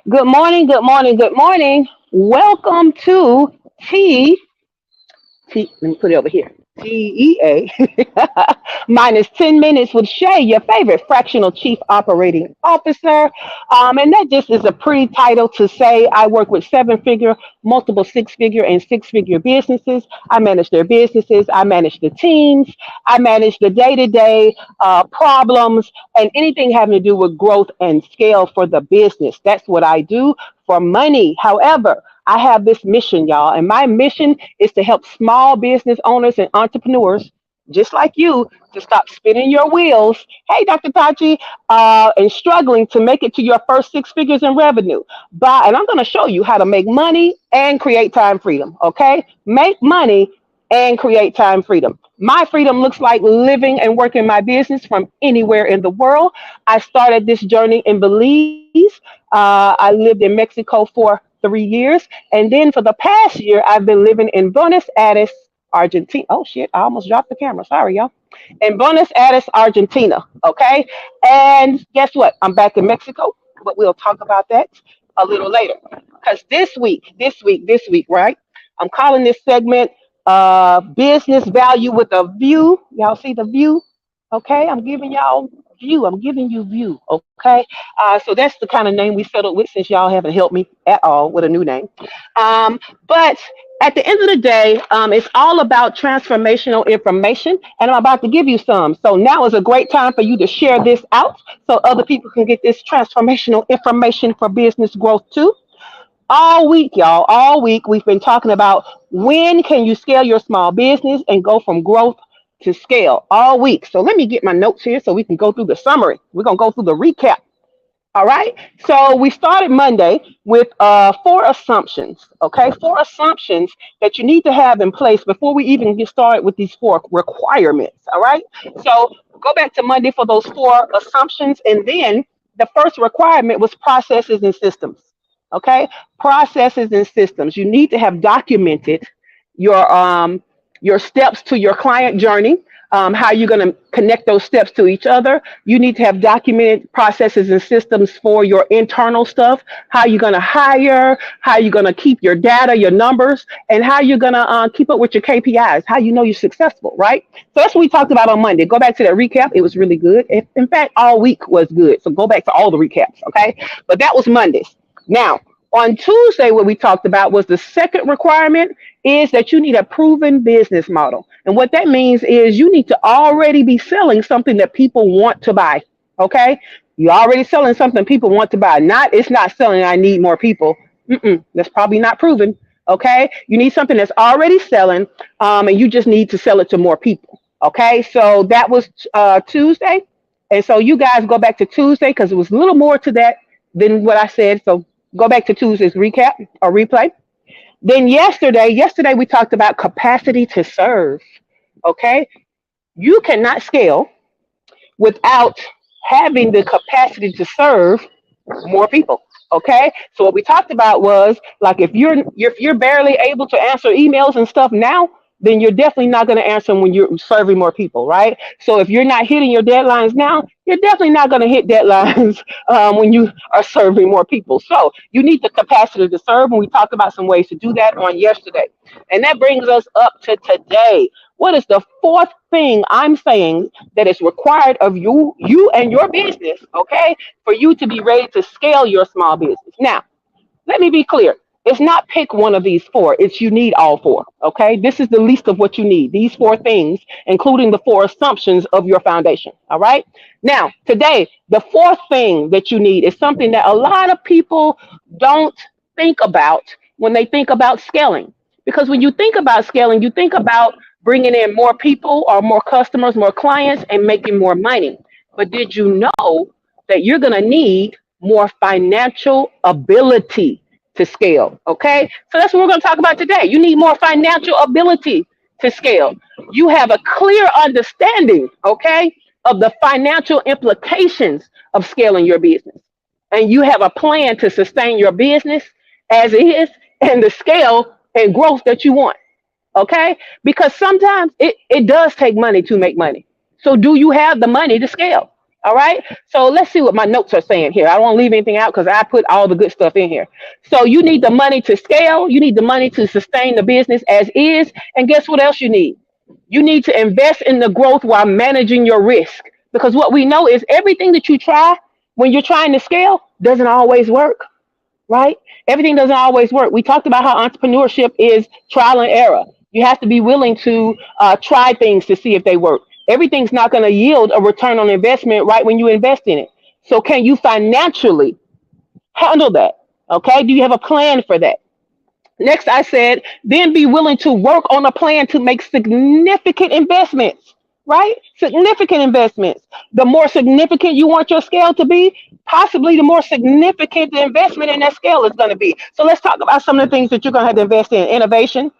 Good morning, good morning, good morning. Welcome to let me put it over here. TEA minus 10 minutes with Shay, your favorite fractional chief operating officer. And that just is a pretty title to say I work with seven figure, multiple six figure, and six figure businesses. I manage their businesses, I manage the teams, I manage the day to day problems, and anything having to do with growth and scale for the business. That's what I do for money. However, I have this mission, y'all, and my mission is to help small business owners and entrepreneurs just like you to stop spinning your wheels. Hey, Dr. Tachi, and struggling to make it to your first six figures in revenue. And I'm going to show you how to make money and create time freedom. Okay, make money and create time freedom. My freedom looks like living and working my business from anywhere in the world. I started this journey in Belize. I lived in Mexico for 3 years. And then for the past year, I've been living in Buenos Aires, Argentina. Oh, shit. I almost dropped the camera. Sorry, y'all. In Buenos Aires, Argentina. Okay. And guess what? I'm back in Mexico, but we'll talk about that a little later. Because this week, right? I'm calling this segment business value with a view. Y'all see the view? Okay, I'm giving y'all view. I'm giving you view. Okay, so that's the kind of name we settled with since y'all haven't helped me at all with a new name. But at the end of the day, it's all about transformational information, and I'm about to give you some. So now is a great time for you to share this out so other people can get this transformational information for business growth too. All week, y'all, all week, we've been talking about when can you scale your small business and go from growth to scale all week. So let me get my notes here so we can go through the summary. We're going to go through the recap. All right. So we started Monday with four assumptions. Okay. Four assumptions that you need to have in place before we even get started with these four requirements. All right. So go back to Monday for those four assumptions. And then the first requirement was processes and systems. Okay. Processes and systems. You need to have documented your your steps to your client journey, how you're going to connect those steps to each other. You need to have documented processes and systems for your internal stuff, how you're going to hire, how you're going to keep your data, your numbers, and how you're going to keep up with your KPIs, how you know you're successful, right? So that's what we talked about on Monday. Go back to that recap. It was really good. In fact, all week was good. So go back to all the recaps, okay? But that was Mondays. Now, on Tuesday, what we talked about was the second requirement is that you need a proven business model. And what that means is you need to already be selling something that people want to buy. Okay? You're already selling something people want to buy. It's not selling, I need more people. That's probably not proven. Okay? You need something that's already selling, and you just need to sell it to more people. Okay? So that was Tuesday. And so you guys go back to Tuesday because it was a little more to that than what I said. So go back to Tuesday's recap or replay. Then yesterday we talked about capacity to serve. Okay. You cannot scale without having the capacity to serve more people. Okay. So what we talked about was like if you're barely able to answer emails and stuff now, then you're definitely not going to answer them when you're serving more people, right? So if you're not hitting your deadlines now, you're definitely not going to hit deadlines when you are serving more people. So you need the capacity to serve, and we talked about some ways to do that on yesterday. And that brings us up to today. What is the fourth thing I'm saying that is required of you and your business, okay, for you to be ready to scale your small business? Now, let me be clear. It's not pick one of these four. It's you need all four. Okay. This is the least of what you need. These four things, including the four assumptions of your foundation. All right. Now, today, the fourth thing that you need is something that a lot of people don't think about when they think about scaling. Because when you think about scaling, you think about bringing in more people or more customers, more clients, and making more money. But did you know that you're going to need more financial ability to scale? Okay. So that's what we're going to talk about today. You need more financial ability to scale. You have a clear understanding, okay, of the financial implications of scaling your business. And you have a plan to sustain your business as is and the scale and growth that you want. Okay. Because sometimes it does take money to make money. So do you have the money to scale? All right. So let's see what my notes are saying here. I don't want to leave anything out because I put all the good stuff in here. So you need the money to scale. You need the money to sustain the business as is. And guess what else you need? You need to invest in the growth while managing your risk. Because what we know is everything that you try when you're trying to scale doesn't always work, right? Everything doesn't always work. We talked about how entrepreneurship is trial and error. You have to be willing to try things to see if they work. Everything's not going to yield a return on investment right when you invest in it. So, can you financially handle that? Okay. Do you have a plan for that? Next, I said, then be willing to work on a plan to make significant investments, right? Significant investments. The more significant you want your scale to be, possibly the more significant the investment in that scale is going to be. So let's talk about some of the things that you're going to have to invest in. Innovation,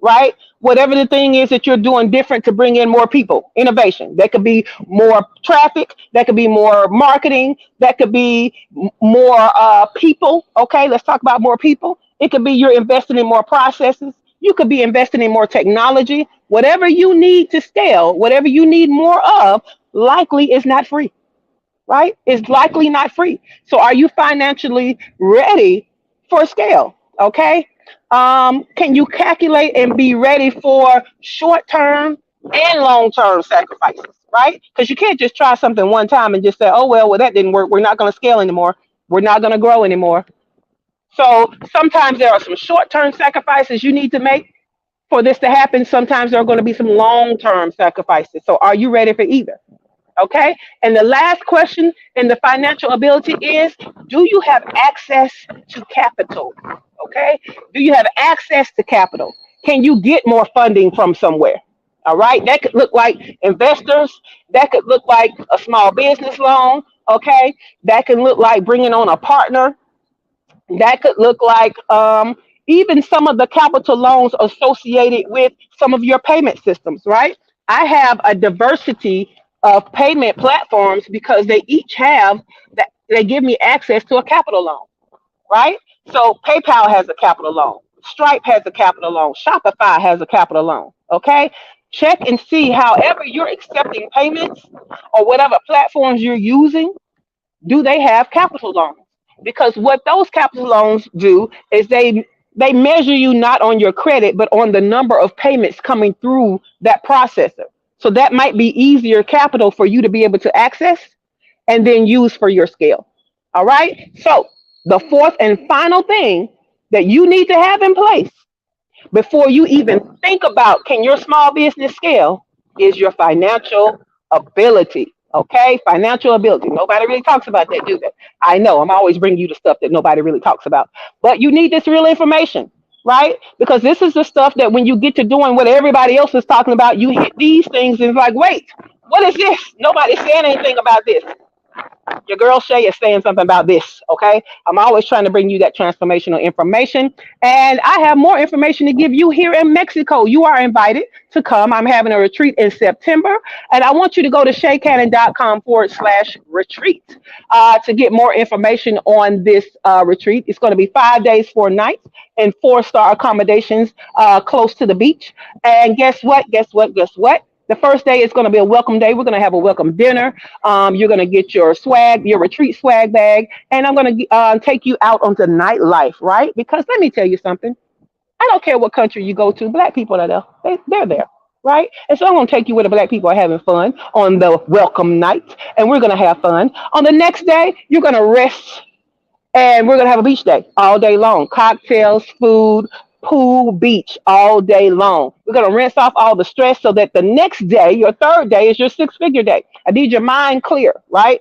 right? Whatever the thing is that you're doing different to bring in more people, innovation. That could be more traffic. That could be more marketing. That could be more people. Okay, let's talk about more people. It could be you're investing in more processes. You could be investing in more technology. Whatever you need to scale, whatever you need more of, likely is not free, right? It's likely not free. So are you financially ready for scale? Okay. Can you calculate and be ready for short term and long term sacrifices, right? Because you can't just try something one time and just say, oh, well, that didn't work. We're not going to scale anymore. We're not going to grow anymore. So sometimes there are some short term sacrifices you need to make for this to happen. Sometimes there are going to be some long term sacrifices. So are you ready for either? Okay. And the last question in the financial ability is, do you have access to capital? Okay. Do you have access to capital? Can you get more funding from somewhere? All right. That could look like investors. That could look like a small business loan. Okay. That can look like bringing on a partner. That could look like even some of the capital loans associated with some of your payment systems, right? I have a diversity of payment platforms because they each have that they give me access to a capital loan, right? So PayPal has a capital loan, Stripe has a capital loan, Shopify has a capital loan. Okay. Check and see however you're accepting payments or whatever platforms you're using, do they have capital loans? Because what those capital loans do is they measure you not on your credit, but on the number of payments coming through that processor. So that might be easier capital for you to be able to access and then use for your scale. All right. So the fourth and final thing that you need to have in place before you even think about can your small business scale is your financial ability. Okay, financial ability. Nobody really talks about that, do they? I know. I'm always bringing you the stuff that nobody really talks about, but you need this real information, right? Because this is the stuff that when you get to doing what everybody else is talking about, you hit these things and it's like, wait, what is this? Nobody's saying anything about this. Your girl Shay is saying something about this. Okay. I'm always trying to bring you that transformational information. And I have more information to give you here in Mexico. You are invited to come. I'm having a retreat in September. And I want you to go to shaycannon.com/retreat to get more information on this retreat. It's going to be 5 days, 4 nights, and 4-star accommodations close to the beach. And guess what? Guess what? Guess what? The first day is going to be a welcome day. We're going to have a welcome dinner. You're going to get your swag, your retreat swag bag, and I'm going to take you out onto nightlife, right? Because let me tell you something. I don't care what country you go to. Black people are there. They're there, right? And so I'm going to take you where the black people are having fun on the welcome night, and we're going to have fun. On the next day, you're going to rest and we're gonna have a beach day all day long. Cocktails, food, pool, beach all day long. We're gonna rinse off all the stress so that the next day, your third day, is your six-figure day. I need your mind clear, right?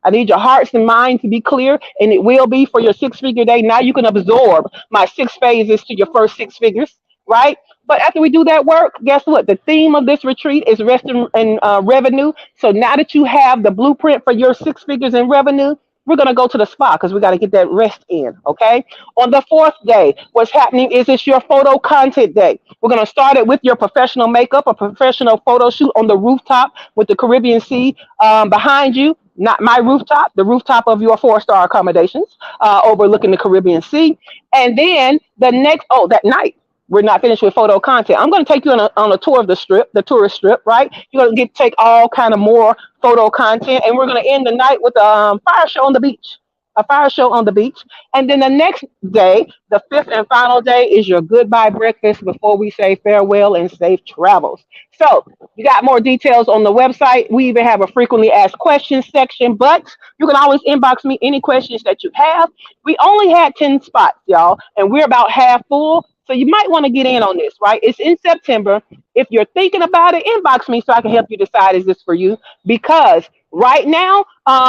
I need your hearts and mind to be clear, and it will be for your six-figure day. Now you can absorb my 6 phases to your first 6 figures, right? But after we do that work, guess what? The theme of this retreat is rest in revenue. So now that you have the blueprint for your 6 figures in revenue, we're going to go to the spa because we got to get that rest in. Okay. On the fourth day, what's happening is it's your photo content day. We're going to start it with your professional makeup, a professional photo shoot on the rooftop with the Caribbean Sea behind you. Not my rooftop, the rooftop of your 4-star accommodations overlooking the Caribbean Sea. And then the next, that night, we're not finished with photo content. I'm going to take you on a tour of the strip, the tourist strip, right? You're going to get take all kind of more photo content, and we're going to end the night with a fire show on the beach. A fire show on the beach. And then the next day, the fifth and final day, is your goodbye breakfast before we say farewell and safe travels. So you got more details on the website. We even have a frequently asked questions section, but you can always inbox me any questions that you have. We only had 10 spots, y'all, and we're about half full. So you might want to get in on this, right? It's in September. If you're thinking about it, inbox me so I can help you decide is this for you. Because right now,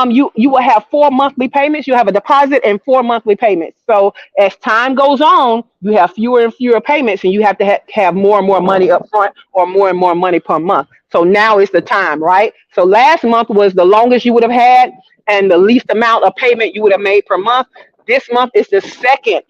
you will have 4 monthly payments. You have a deposit and 4 monthly payments. So as time goes on, you have fewer and fewer payments, and you have to have more and more money up front or more and more money per month. So now is the time, right? So last month was the longest you would have had and the least amount of payment you would have made per month. This month is the second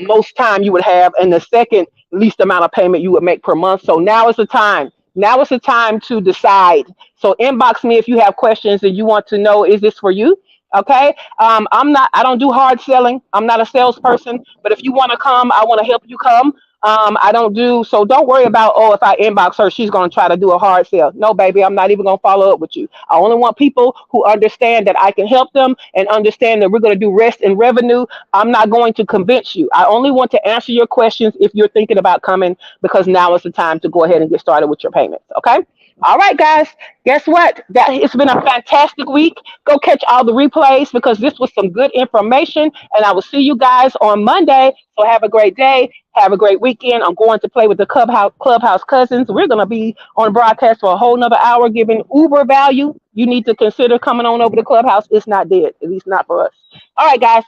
most time you would have and the second least amount of payment you would make per month. So now is the time. Now is the time to decide. So inbox me if you have questions and you want to know, is this for you? Okay. I don't do hard selling. I'm not a salesperson, but if you want to come, I want to help you come. I don't do, so don't worry about, oh, if I inbox her, she's going to try to do a hard sell. No, baby, I'm not even going to follow up with you. I only want people who understand that I can help them and understand that we're going to do rest and revenue. I'm not going to convince you. I only want to answer your questions if you're thinking about coming, because now is the time to go ahead and get started with your payments. Okay. All right, guys. Guess what? That it's been a fantastic week. Go catch all the replays because this was some good information. And I will see you guys on Monday. So have a great day. Have a great weekend. I'm going to play with the clubhouse cousins. We're going to be on broadcast for a whole nother hour, giving Uber value. You need to consider coming on over to Clubhouse. It's not dead, at least not for us. All right, guys.